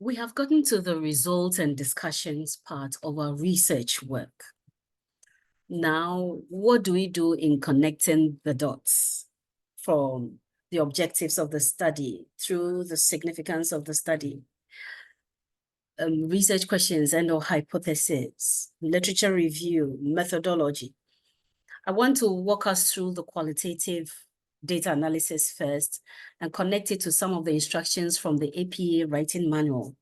We have gotten to the results and discussions part of our research work. Now, what do we do in connecting the dots from the objectives of the study through the significance of the study? Research questions and/or hypotheses, literature review, methodology. I want to walk us through the qualitative data analysis first and connect it to some of the instructions from the APA writing manual.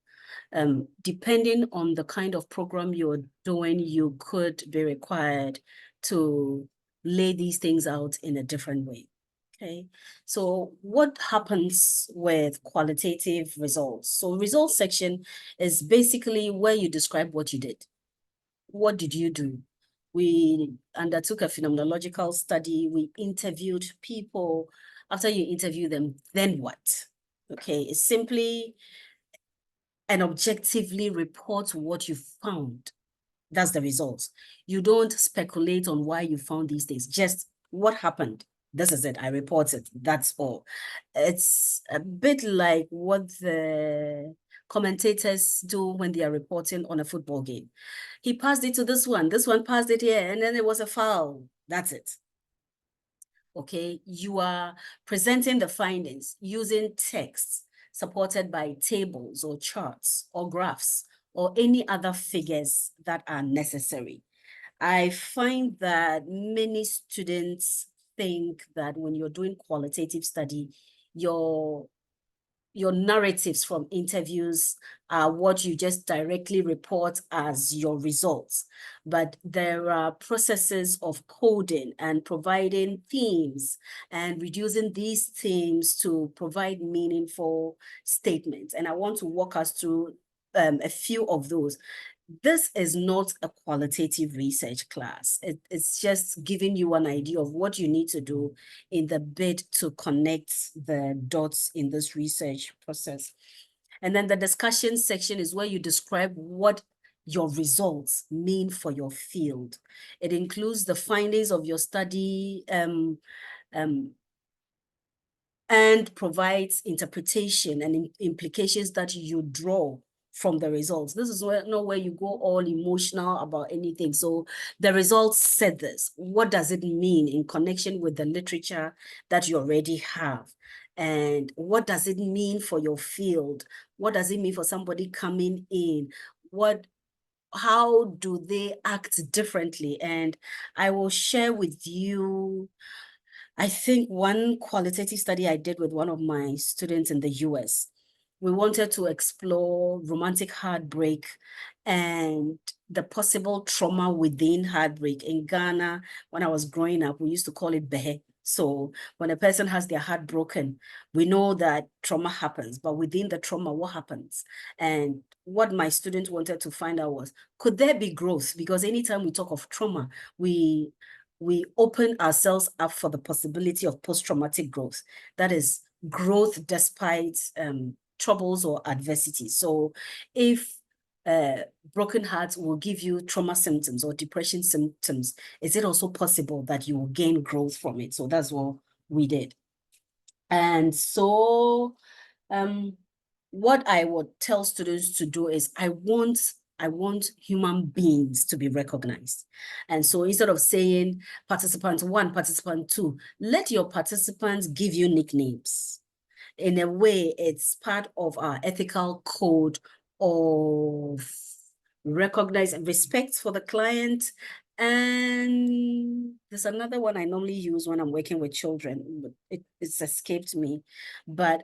Depending on the kind of program you're doing, you could be required to lay these things out in a different way. Okay, so what happens with qualitative results? So results section is basically where you describe what you did. What did you do? We undertook a phenomenological study. We interviewed people. After you interview them, then what? Okay, it's simply and objectively report what you found. That's the results. You don't speculate on why you found these things, just what happened. This is it, I reported, that's all. It's a bit like what the commentators do when they are reporting on a football game. He passed it to this one passed it here, and then it was a foul. That's it. Okay, you are presenting the findings using text supported by tables or charts or graphs or any other figures that are necessary. I find that many students think that when you're doing qualitative study, your narratives from interviews are what you just directly report as your results. But there are processes of coding and providing themes and reducing these themes to provide meaningful statements. And I want to walk us through a few of those. This is not a qualitative research class. It's just giving you an idea of what you need to do in the bid to connect the dots in this research process. And then the discussion section is where you describe what your results mean for your field. It includes the findings of your study and provides interpretation and implications that you draw from the results. This is not where you go all emotional about anything. So the results said this. What does it mean in connection with the literature that you already have? And what does it mean for your field? What does it mean for somebody coming in? How do they act differently? And I will share with you, I think, one qualitative study I did with one of my students in the US. We wanted to explore romantic heartbreak and the possible trauma within heartbreak. In Ghana, when I was growing up, we used to call it behe. So when a person has their heart broken, we know that trauma happens, but within the trauma, what happens? And what my student wanted to find out was, could there be growth? Because anytime we talk of trauma, we open ourselves up for the possibility of post-traumatic growth. That is growth despite troubles or adversity. So if broken hearts will give you trauma symptoms or depression symptoms, is it also possible that you will gain growth from it? So that's what we did. And so what I would tell students to do is I want human beings to be recognized. And so instead of saying participant 1, participant 2, let your participants give you nicknames. In a way, it's part of our ethical code of recognize and respect for the client. And there's another one I normally use when I'm working with children, but it's escaped me. But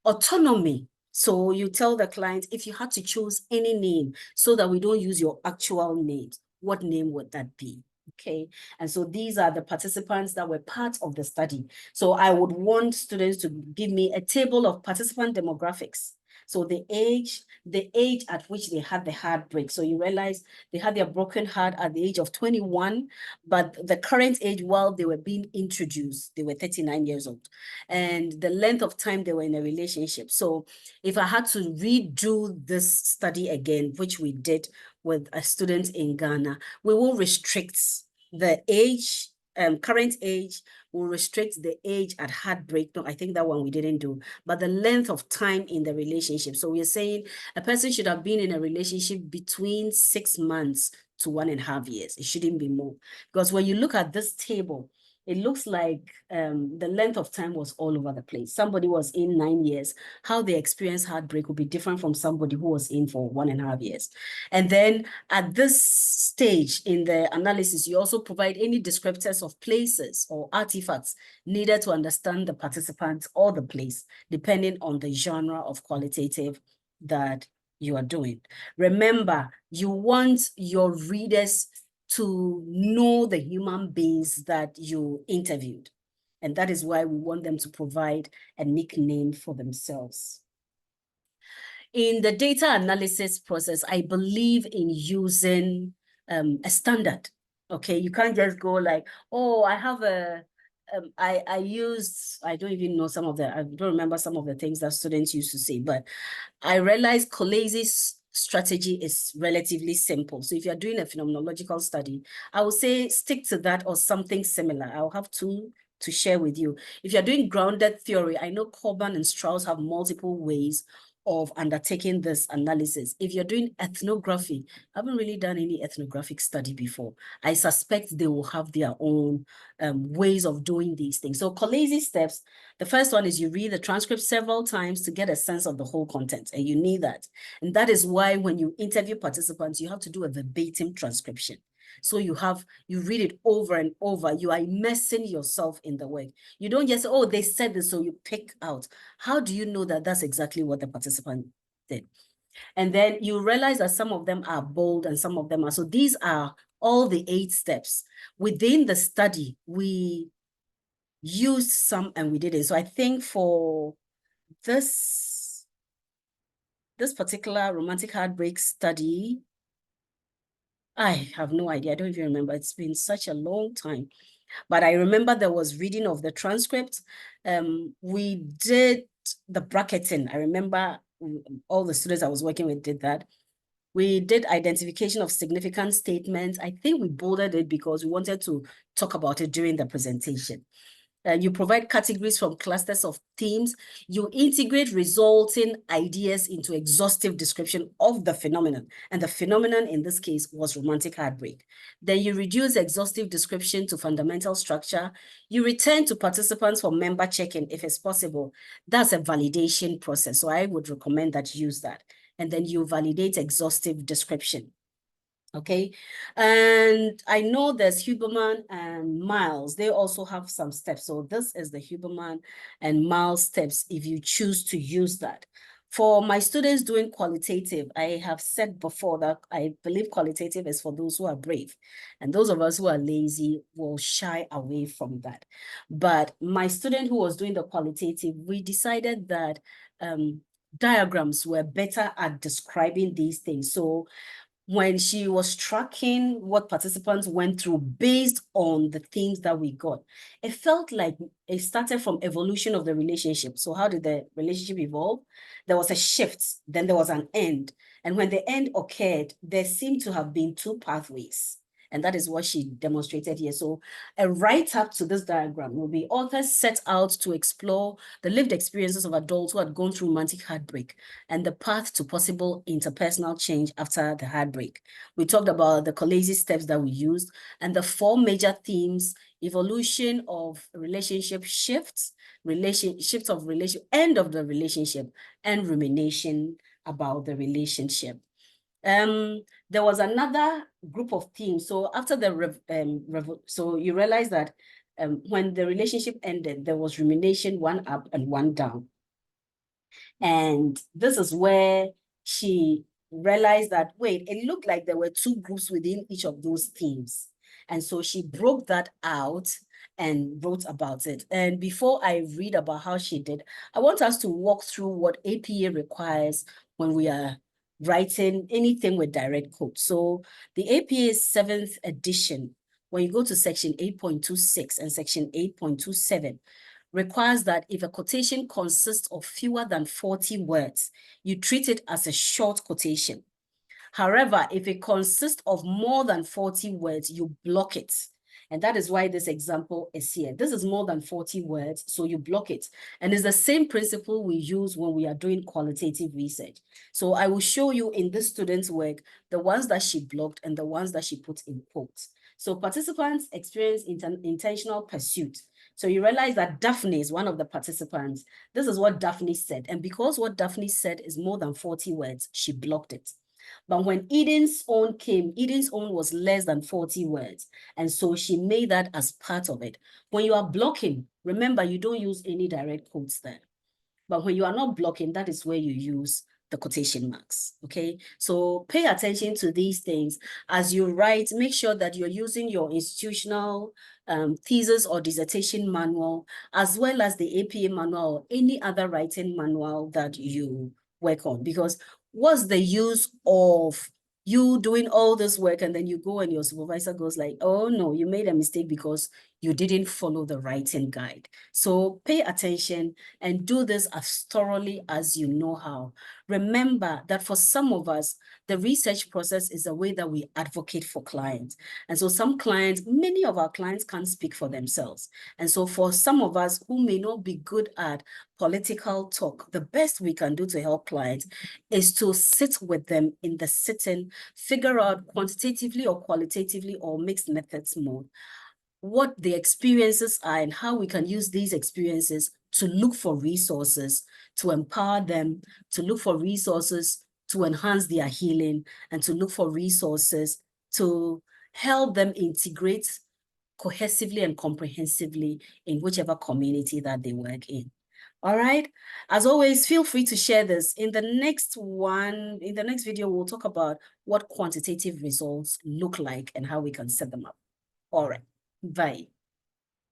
autonomy. So you tell the client, if you had to choose any name so that we don't use your actual names, what name would that be? Okay, and so these are the participants that were part of the study. So I would want students to give me a table of participant demographics. So the age at which they had the heartbreak. So you realize they had their broken heart at the age of 21, but the current age while they were being introduced, they were 39 years old. And the length of time they were in a relationship. So if I had to redo this study again, which we did with a student in Ghana, we will restrict the age current age will restrict the age at heartbreak. No, I think that one we didn't do, but the length of time in the relationship. So we're saying a person should have been in a relationship between 6 months to 1.5 years. It shouldn't be more. Because when you look at this table, it looks like the length of time was all over the place. Somebody was in 9 years. How they experience heartbreak will be different from somebody who was in for 1.5 years. And then at this stage in the analysis, you also provide any descriptors of places or artifacts needed to understand the participant or the place, depending on the genre of qualitative that you are doing. Remember, you want your readers to know the human beings that you interviewed. And that is why we want them to provide a nickname for themselves. In the data analysis process, I believe in using a standard. Okay, you can't just go like, oh, I have I used, I don't even know some of the, I don't remember some of the things that students used to say, but I realized Colaise's strategy is relatively simple. So if you're doing a phenomenological study, I would say stick to that or something similar. I'll have two to share with you. If you're doing grounded theory, I know Corbin and Strauss have multiple ways of undertaking this analysis. If you're doing ethnography, I haven't really done any ethnographic study before. I suspect they will have their own ways of doing these things. So Colaise's steps, the first one is you read the transcript several times to get a sense of the whole content, and you need that. And that is why when you interview participants, you have to do a verbatim transcription. So you read it over and over. You are immersing yourself in the work. You don't just say, oh, they said this, so you pick out. How do you know that that's exactly what the participant did? And then you realize that some of them are bold and some of them are. So these are all the 8 steps. Within the study, we used some and we didn't. So I think for this particular romantic heartbreak study, I have no idea. I don't even remember. It's been such a long time. But I remember there was reading of the transcript. We did the bracketing. I remember all the students I was working with did that. We did identification of significant statements. I think we bolded it because we wanted to talk about it during the presentation. You provide categories from clusters of themes. You integrate resulting ideas into exhaustive description of the phenomenon. And the phenomenon in this case was romantic heartbreak. Then you reduce exhaustive description to fundamental structure. You return to participants for member check-in if it's possible. That's a validation process. So I would recommend that you use that. And then you validate exhaustive description. Okay, and I know there's Huberman and Miles. They also have some steps. So this is the Huberman and Miles steps if you choose to use that. For my students doing qualitative, I have said before that I believe qualitative is for those who are brave. And those of us who are lazy will shy away from that. But my student who was doing the qualitative, we decided that diagrams were better at describing these things. So when she was tracking what participants went through based on the themes that we got, it felt like it started from evolution of the relationship. So how did the relationship evolve? There was a shift, then there was an end. And when the end occurred, there seemed to have been 2 pathways. And that is what she demonstrated here. So a write-up to this diagram will be authors set out to explore the lived experiences of adults who had gone through romantic heartbreak and the path to possible interpersonal change after the heartbreak. We talked about the Colaise's steps that we used and the 4 major themes: evolution of relationship shifts, end of the relationship, and rumination about the relationship. There was another group of themes. So after the so you realize that when the relationship ended, there was rumination, 1 up and 1 down. And this is where she realized that, wait, it looked like there were 2 groups within each of those themes. And so she broke that out and wrote about it. And before I read about how she did, I want us to walk through what APA requires when we are writing anything with direct quotes. So the APA's 7th edition, when you go to section 8.26 and section 8.27, requires that if a quotation consists of fewer than 40 words, you treat it as a short quotation. However, if it consists of more than 40 words, you block it. And that is why this example is here. This is more than 40 words, so you block it. And it's the same principle we use when we are doing qualitative research. So I will show you in this student's work, the ones that she blocked and the ones that she put in quotes. So participants experience intentional pursuit. So you realize that Daphne is one of the participants. This is what Daphne said. And because what Daphne said is more than 40 words, she blocked it. But when Eden's own came, Eden's own was less than 40 words. And so she made that as part of it. When you are blocking, remember, you don't use any direct quotes there. But when you are not blocking, that is where you use the quotation marks, okay? So pay attention to these things. As you write, make sure that you're using your institutional thesis or dissertation manual, as well as the APA manual or any other writing manual that you work on. Because what's the use of you doing all this work and then you go and your supervisor goes like, oh no, you made a mistake because you didn't follow the writing guide. So pay attention and do this as thoroughly as you know how. Remember that for some of us, the research process is a way that we advocate for clients. And so some clients, many of our clients can't speak for themselves. And so for some of us who may not be good at political talk, the best we can do to help clients is to sit with them in the sitting, figure out quantitatively or qualitatively or mixed methods mode what the experiences are and how we can use these experiences to look for resources, to empower them, to look for resources to enhance their healing, and to look for resources to help them integrate cohesively and comprehensively in whichever community that they work in. All right. As always, feel free to share this. In the next video, we'll talk about what quantitative results look like and how we can set them up. All right. Bye.